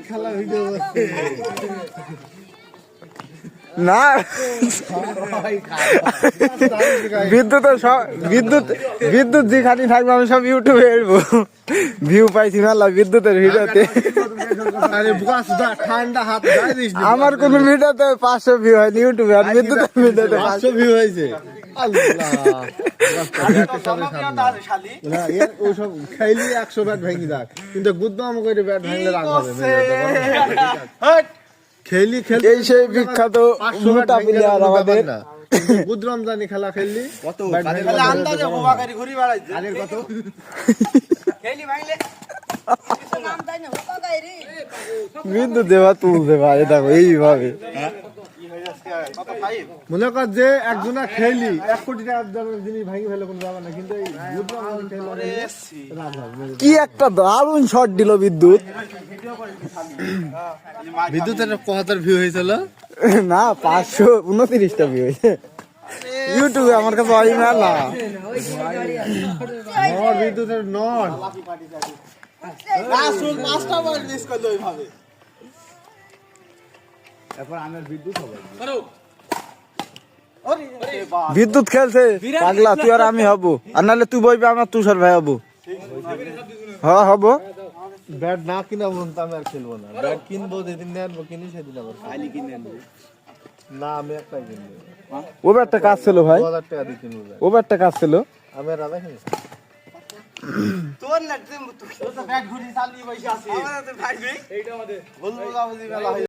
খেলা ভিডিও না বিদ্যুৎ যেখানে থাকবে আমি সব ইউটিউবে এরবো ভিউ পাইছি মেলা বিদ্যুতের ভিডিওতে ঠান্ডা হাত আমার কোন ভিডিওতে 500 ভিউ হয়নি ইউটিউবে আর বিদ্যুতের ভিডিওতে 500 ভিউ হয়েছে ওসব খাইলি 100 ব্যাট ভেঙে যাক কিন্তু বুদ্ধম করে ব্যাট ভাঙলে রাগ হবে খেলি খেলি এই সেই বিখ্যাত মোটা প্লেয়ার আমাদের বুদ্ধরাম জানি খেলা খেললি কত আন্দাজে হুবাকারি ঘুরি বেড়াইছে আনের কত খেলি ভাঙলে কিছু নাম তাই না হুবাকারি বিদ্যুৎ দেবা তুলবে ভাই দেখো এইভাবে মনে কর যে একজনা খেলি 1 কোটি টাকার জিনিস ভাঙি ফেলে কোন যাবে না কিন্তু এই কি একটা দারুণ শট দিল বিদ্যুৎ বিদ্যুতের 75 ভিউ হয়েছিল না 529টা ভিউ হয়েছে ইউটিউবে আমার কাছে হয় না নর বিদ্যুতের নর রাসূল মাস্টার বল মিস করলো এইভাবে এখন আমার বিদ্যুৎ হবে বিদ্যুৎ খেলছে পাগলা তুই আর আমি হব আর নাহলে তুই বইবে আমার তুষার ভাই হব হ্যাঁ হব ব্যাট না কিনা বলতে আমি আর খেলবো না ব্যাট কিনবো যেদিন নেবো কিনি সেদিন আবার খালি কিনে আনবো না আমি একটাই কিনবো ও ব্যাটটা কাজ ছিল ভাই 2000 টাকা দিয়ে কিনবো ও ব্যাটটা কাজ ছিল আমি আর রাজা কিনছি তোর না তুই তো ব্যাট ঘুরি চালিয়ে বসে আছিস আমাদের তো ভাই এইটা আমাদের বলবো গাবি মেলা